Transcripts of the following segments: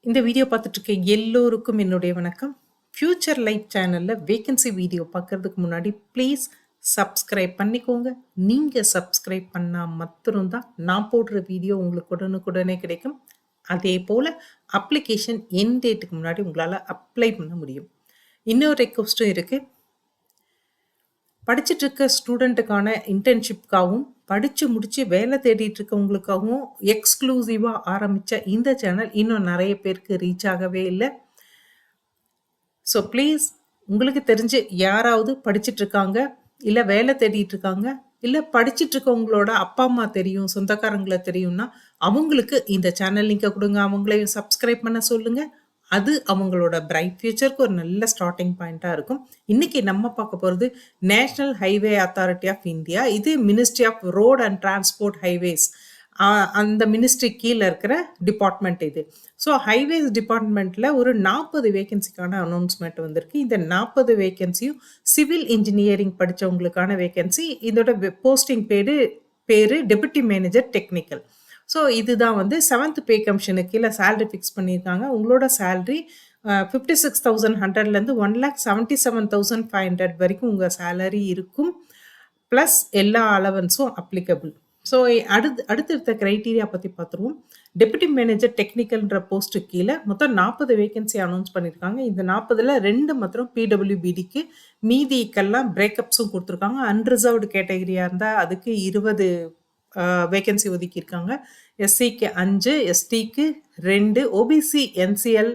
இந்த வீடியோ பார்த்துட்டு இருக்க எல்லோருக்கும் என்னுடைய வணக்கம். ஃபியூச்சர் லைஃப் சேனல்ல வேகன்சி வீடியோ பார்க்கறதுக்கு முன்னாடி ப்ளீஸ் சப்ஸ்கிரைப் பண்ணிக்கோங்க. நீங்க சப்ஸ்கிரைப் பண்ணா மாத்திரம் தான் நான் போடுற வீடியோ உங்களுக்கு உடனுக்குடனே கிடைக்கும். அதே போல அப்ளிகேஷன் எண்ட் டேட்டுக்கு முன்னாடி உங்களால அப்ளை பண்ண முடியும். இன்னொரு ரெக்வஸ்ட்டும் இருக்கு. படிச்சுட்டு இருக்க ஸ்டூடெண்ட்டுக்கான இன்டர்ன்ஷிப்காகவும் படிச்சு முடிச்சு வேலை தேடிட்டு இருக்கவங்களுக்காகவும் எக்ஸ்க்ளூசிவா ஆரம்பிச்ச இந்த சேனல் இன்னும் நிறைய பேருக்கு ரீச் ஆகவே இல்லை. ஸோ ப்ளீஸ் உங்களுக்கு தெரிஞ்சு யாராவது படிச்சுட்டு இருக்காங்க, இல்லை வேலை தேடிட்டு இருக்காங்க, இல்லை படிச்சுட்டு இருக்கவங்களோட அப்பா அம்மா தெரியும், சொந்தக்காரங்களை தெரியும்னா அவங்களுக்கு இந்த சேனல் லிங்கை கொடுங்க, அவங்களையும் சப்ஸ்கிரைப் பண்ண சொல்லுங்க. அது அவங்களோட பிரைட் ஃபியூச்சருக்கு ஒரு நல்ல ஸ்டார்டிங் பாயிண்ட்டாக இருக்கும். இன்னைக்கு நம்ம பார்க்க போகிறது national highway authority of India. இது ministry of road and transport highways, அந்த மினிஸ்ட்ரி கீழே இருக்கிற டிபார்ட்மெண்ட் இது. ஸோ ஹைவேஸ் டிபார்ட்மெண்ட்டில் ஒரு 40 வேகன்சிக்கான அனௌன்ஸ்மெண்ட் வந்திருக்கு. இந்த 40 வேகன்சியும் சிவில் இன்ஜினியரிங் படித்தவங்களுக்கான வேகன்சி. இதோட போஸ்டிங் பேர் டெபுட்டி மேனேஜர் டெக்னிக்கல். ஸோ இதுதான் வந்து 7th பே கமிஷனுக்கு கீழே சேலரி ஃபிக்ஸ் பண்ணியிருக்காங்க. உங்களோட சேலரி 56,100லேருந்து 1,77,500 வரைக்கும் உங்கள் சேலரி இருக்கும். ப்ளஸ் எல்லா அலவன்ஸும் அப்ளிகபிள். ஸோ அடுத்தடுத்த க்ரைட்டீரியா பற்றி பார்த்துருவோம். டெபுட்டி மேனேஜர் டெக்னிக்கல்ன்ற போஸ்ட்டுக்கு கீழே மொத்தம் 40 வேகன்சி அனௌன்ஸ் பண்ணியிருக்காங்க. இந்த 40ல் 2 மாத்திரம் பிடபிள்யூபிடிக்கு, மீதிக்கெல்லாம் பிரேக்கப்ஸும் கொடுத்துருக்காங்க. அன்ரிசர்வ்டு கேட்டகரியாக இருந்தால் அதுக்கு 20 வேகன்சி ஒதுக்கியிருக்காங்க. எஸ்சிக்கு 5, எஸ்டிக்கு 2, ஓபிசி என்சிஎல்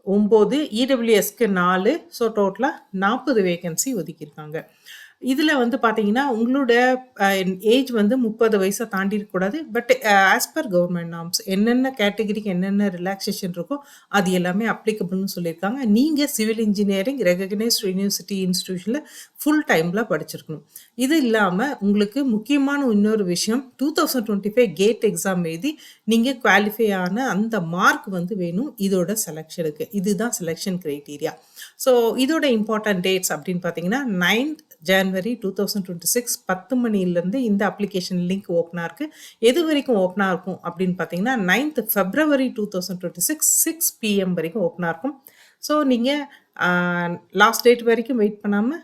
9, இடபிள்யூஎஸ்க்கு 4. ஸோ டோட்டலாக 40 வேகன்சி ஒதுக்கியிருக்காங்க. இதில் வந்து பார்த்தீங்கன்னா உங்களோட ஏஜ் வந்து 30 வயசை தாண்டி இருக்கக்கூடாது. But as per government norms என்னென்ன கேட்டகரிக்கு என்னென்ன ரிலாக்ஸேஷன் இருக்கோ அது எல்லாமே அப்ளிகபிள்னு சொல்லியிருக்காங்க. நீங்கள் சிவில் இன்ஜினியரிங் ரெகக்னைஸ்ட் யூனிவர்சிட்டி இன்ஸ்டிடியூஷனில் ஃபுல் டைமில் படிச்சிருக்கணும். இது இல்லாமல் உங்களுக்கு முக்கியமான இன்னொரு விஷயம், 2025 கேட் எக்ஸாம் எழுதி நீங்கள் குவாலிஃபை ஆன அந்த மார்க் வந்து வேணும் இதோட செலெக்ஷனுக்கு. இதுதான் செலெக்ஷன் க்ரைட்டீரியா. ஸோ இதோட இம்பார்ட்டன்ட் டேட்ஸ் அப்படின்னு பார்த்தீங்கன்னா 9th January 2026 10 மணிலேருந்து இந்த அப்ளிகேஷன் லிங்க் ஓப்பனாக இருக்குது. எது வரைக்கும் ஓப்பனாக இருக்கும் அப்படின்னு பார்த்தீங்கன்னா 9th February 2026 6 PM வரைக்கும் ஓப்பனாக இருக்கும். ஸோ நீங்கள் லாஸ்ட் டேட் வரைக்கும் வெயிட் பண்ணாமல்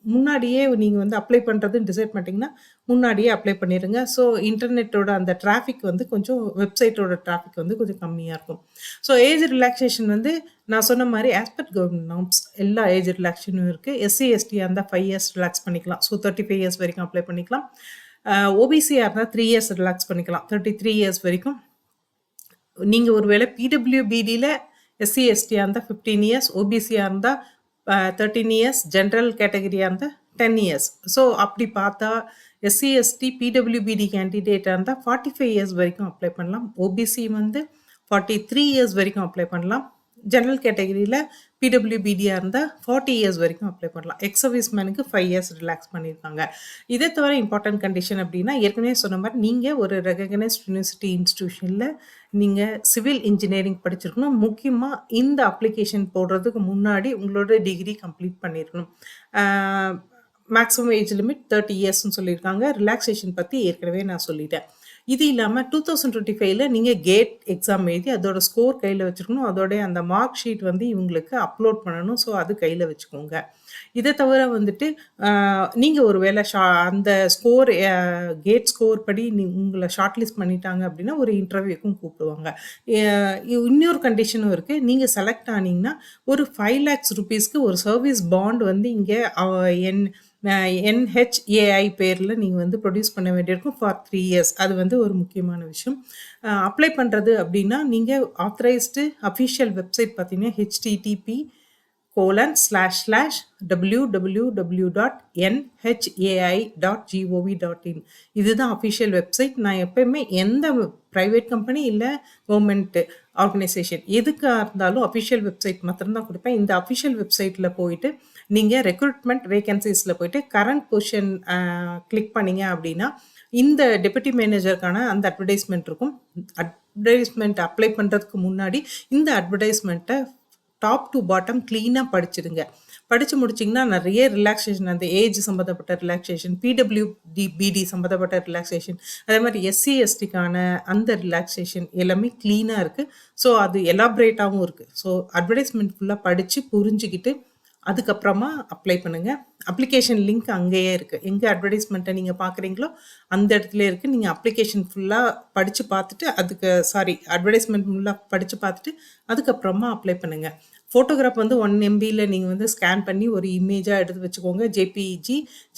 முன்னாடியே நீங்கள் வந்து அப்ளை பண்ணுறதுன்னு டிசைட் பண்ணிட்டீங்கன்னா முன்னாடியே அப்ளை பண்ணிடுங்க. ஸோ இன்டர்நெட்டோட அந்த டிராஃபிக் வந்து கொஞ்சம் வெப்சைட்டோட டிராஃபிக் வந்து கொஞ்சம் கம்மியாக இருக்கும். ஸோ ஏஜ் ரிலாக்ஸேஷன் வந்து நான் சொன்ன மாதிரி ஆஸ்பெக்ட் கவர்மெண்ட் நார்ம்ஸ் எல்லா ஏஜ் ரிலாக்ஸேஷனும் இருக்குது. எஸ்சி எஸ்டியாக இருந்தால் 5 years ரிலாக்ஸ் பண்ணிக்கலாம். ஸோ 35 years வரைக்கும் அப்ளை பண்ணிக்கலாம். ஓபிசியாக இருந்தால் 3 years ரிலாக்ஸ் பண்ணிக்கலாம். 33 years வரைக்கும். நீங்கள் ஒருவேளை பிடபிள்யூபிடியில் எஸ்சி எஸ்டியாக இருந்தால் 15 years, ஓபிசியாக இருந்தால் 13 years, ஜென்ரல் கேட்டகரியாக இருந்தால் 10 years. ஸோ அப்படி பார்த்தா எஸ்சி எஸ்டி பிடபிள்யூபிடி கேண்டிடேட்டாக இருந்தால் 45 years வரைக்கும் அப்ளை பண்ணலாம். ஓபிசி வந்து 43 years வரைக்கும் அப்ளை பண்ணலாம். ஜென்ரல் கேட்டகரியில் பிடபிள்யூபிடியாக இருந்தால் 40 years வரைக்கும் அப்ளை பண்ணலாம். எக்ஸ் சர்வீஸ்மேனுக்கு 5 years ரிலாக்ஸ் பண்ணியிருக்காங்க. இதை தவிர இம்பார்ட்டன்ட் கண்டிஷன் அப்படின்னா ஏற்கனவே சொன்ன மாதிரி நீங்கள் ஒரு ரெகக்னைஸ்ட் யூனிவர்சிட்டி இன்ஸ்டிடியூஷனில் நீங்கள் சிவில் இன்ஜினியரிங் படிச்சிருக்கணும். முக்கியமாக இந்த அப்ளிகேஷன் போடுறதுக்கு முன்னாடி உங்களோட டிகிரி கம்ப்ளீட் பண்ணியிருக்கணும். மேக்ஸிமம் ஏஜ் லிமிட் 30 yearsன்னு சொல்லியிருக்காங்க. ரிலாக்ஸேஷன் பற்றி ஏற்கனவே நான் சொல்லிட்டேன். இது இல்லாமல் 2025 நீங்கள் கேட் எக்ஸாம் எழுதி அதோட ஸ்கோர் கையில் வச்சுருக்கணும். அதோடைய அந்த மார்க் ஷீட் வந்து இவங்களுக்கு அப்லோட் பண்ணணும். ஸோ அது கையில் வச்சுக்கோங்க. இதை தவிர வந்துட்டு நீங்கள் ஒரு வேளை அந்த ஸ்கோர் கேட் ஸ்கோர் படி உங்களை ஷார்ட் லிஸ்ட் பண்ணிட்டாங்க அப்படின்னா ஒரு இன்டர்வியூக்கும் கூப்பிடுவாங்க. இன்னொரு கண்டிஷனும் இருக்குது. நீங்கள் செலக்ட் ஆனீங்கன்னா ஒரு 5 lakhs rupeesக்கு ஒரு சர்வீஸ் பாண்ட் வந்து இங்கே NHAI பேரில் நீங்கள் வந்து ப்ரொடியூஸ் பண்ண வேண்டியிருக்கும் ஃபார் 3 years. அது வந்து ஒரு முக்கியமான விஷயம். அப்ளை பண்ணுறது அப்படின்னா நீங்கள் ஆத்தரைஸ்டு அஃபிஷியல் வெப்சைட் பார்த்தீங்கன்னா http://www.nhai.gov.in. இதுதான் அஃபிஷியல் வெப்சைட். நான் எப்பயுமே எந்த ப்ரைவேட் கம்பெனி இல்லை கவர்மெண்ட் ஆர்கனைசேஷன் எதுக்காக இருந்தாலும் அஃபிஷியல் வெப்சைட் மாத்திரம்தான் கொடுப்பேன். இந்த அஃபிஷியல் வெப்சைட்டில் போயிட்டு நீங்கள் ரெக்ரூட்மெண்ட் வேகன்சிஸில் போயிட்டு கரண்ட் பொசிஷன் கிளிக் பண்ணிங்க அப்படின்னா இந்த டெபுட்டி மேனேஜருக்கான அந்த அட்வர்டைஸ்மெண்ட் இருக்கும். அட்வர்டைஸ்மெண்ட் அப்ளை பண்ணுறதுக்கு முன்னாடி இந்த அட்வர்டைஸ்மெண்ட்டை டாப் டு பாட்டம் க்ளீனாக படிச்சிடுங்க. படித்து முடிச்சிங்கன்னா நிறைய ரிலாக்ஸேஷன், அந்த ஏஜ் சம்மந்தப்பட்ட ரிலாக்ஸேஷன், பிடி சம்மந்தப்பட்ட ரிலாக்ஸேஷன், அதே மாதிரி எஸ்சி எஸ்டிக்கான அந்த ரிலாக்ஸேஷன் எல்லாமே க்ளீனாக இருக்குது. ஸோ அது எலாபரேட்டாகவும் இருக்குது. ஸோ அட்வர்டைஸ்மெண்ட் ஃபுல்லாக படித்து புரிஞ்சுக்கிட்டு அதுக்கப்புறமா அப்ளை பண்ணுங்கள். அப்ளிகேஷன் லிங்க் அங்கேயே இருக்குது. எங்கே அட்வர்டைஸ்மெண்ட்டை நீங்கள் பார்க்குறீங்களோ அந்த இடத்துல இருக்குது. நீங்கள் அப்ளிகேஷன் ஃபுல்லாக படித்து பார்த்துட்டு அட்வர்டைஸ்மெண்ட் ஃபுல்லாக படித்து பார்த்துட்டு அதுக்கப்புறமா அப்ளை பண்ணுங்கள். ஃபோட்டோகிராஃப் வந்து 1 MBயில் நீங்கள் வந்து ஸ்கேன் பண்ணி ஒரு இமேஜாக எடுத்து வச்சுக்கோங்க.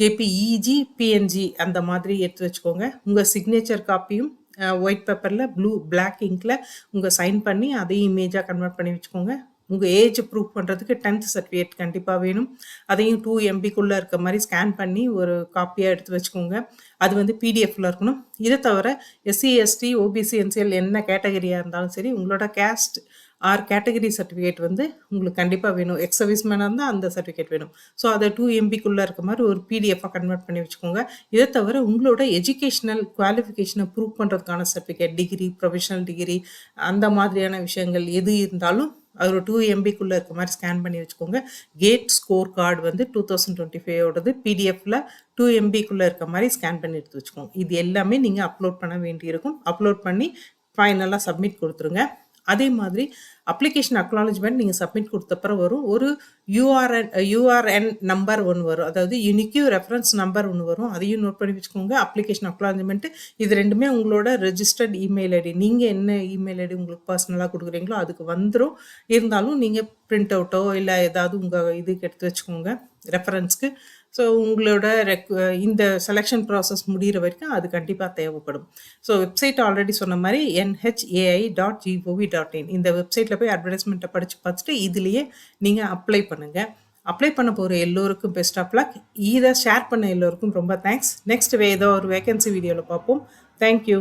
ஜேபிஇஜி, பிஎன்ஜி அந்த மாதிரி எடுத்து வச்சுக்கோங்க. உங்கள் சிக்னேச்சர் காப்பியும் ஒயிட் பேப்பரில் பிளாக் இங்கில் உங்கள் சைன் பண்ணி அதையும் இமேஜாக கன்வெர்ட் பண்ணி வச்சுக்கோங்க. உங்கள் ஏஜ் ப்ரூவ் பண்ணுறதுக்கு 10th சர்டிஃபிகேட் கண்டிப்பாக வேணும். அதையும் 2 MBக்குள்ளே இருக்க மாதிரி ஸ்கேன் பண்ணி ஒரு காப்பியாக எடுத்து வச்சுக்கோங்க. அது வந்து பிடிஎஃப்ல இருக்கணும். இதை தவிர எஸ்சி எஸ்டி ஓபிசி என்சிஎல் என்ன கேட்டகரியாக இருந்தாலும் சரி, உங்களோட கேஸ்ட் ஆர் கேட்டகரி சர்டிஃபிகேட் வந்து உங்களுக்கு கண்டிப்பாக வேணும். எக்ஸ் சர்வீஸ்மேனாக இருந்தால் அந்த சர்டிஃபிகேட் வேணும். ஸோ அதை 2 MBக்குள்ளே இருக்க மாதிரி ஒரு பிடிஎஃபாக கன்வெர்ட் பண்ணி வச்சுக்கோங்க. இதை தவிர உங்களோட எஜுகேஷ்னல் குவாலிஃபிகேஷனை ப்ரூவ் பண்ணுறதுக்கான சர்டிஃபிகேட், டிகிரி, ப்ரொஃபஷனல் டிகிரி, அந்த மாதிரியான விஷயங்கள் எது இருந்தாலும் அது ஒரு 2 MBக்குள்ளே இருக்க மாதிரி ஸ்கேன் பண்ணி வச்சுக்கோங்க. கேட் ஸ்கோர் கார்டு வந்து 2025ஓடது பிடிஎஃப்ல 2 MBக்குள்ளே இருக்க மாதிரி ஸ்கேன் பண்ணி எடுத்து வச்சுக்கோங்க. இது எல்லாமே நீங்கள் அப்லோட் பண்ண வேண்டியிருக்கும். அப்லோட் பண்ணி ஃபைனலாக சப்மிட் கொடுத்துருங்க. அதே மாதிரி அப்ளிகேஷன் அக்னாலஜ்மெண்ட் நீங்கள் சப்மிட் கொடுத்தப்பறம் வரும். ஒரு யூஆர்என் நம்பர் ஒன்று வரும். அதாவது யூனிக்யூ ரெஃபரன்ஸ் நம்பர் ஒன்று வரும். அதையும் நோட் பண்ணி வச்சுக்கோங்க. அப்ளிகேஷன் அக்னாலஜ்மெண்ட்டு இது ரெண்டுமே உங்களோட ரெஜிஸ்டர்ட் இமெயில் ஐடி, நீங்கள் என்ன இமெயில் ஐடி உங்களுக்கு பர்சனலாக கொடுக்குறீங்களோ அதுக்கு வந்துடும். இருந்தாலும் நீங்கள் பிரிண்ட் அவுட்டோ இல்லை ஏதாவது உங்கள் இதுக்கு எடுத்து வச்சுக்கோங்க ரெஃபரன்ஸ்க்கு. ஸோ உங்களோட இந்த செலெக்ஷன் ப்ராசஸ் முடிகிற வரைக்கும் அது கண்டிப்பாக தேவைப்படும். ஸோ வெப்சைட் ஆல்ரெடி சொன்ன மாதிரி nhai.gov.in இந்த வெப்சைட்டில் போய் அட்வர்டைஸ்மெண்ட்டை படித்து பார்த்துட்டு இதுலேயே நீங்கள் அப்ளை பண்ணுங்கள். அப்ளை பண்ண போகிற எல்லோருக்கும் பெஸ்ட் ஆஃப் லக். இதை ஷேர் பண்ண எல்லோருக்கும் ரொம்ப தேங்க்ஸ். நெக்ஸ்ட் ஏதோ ஒரு வேகன்சி வீடியோவில் பார்ப்போம். தேங்க்யூ.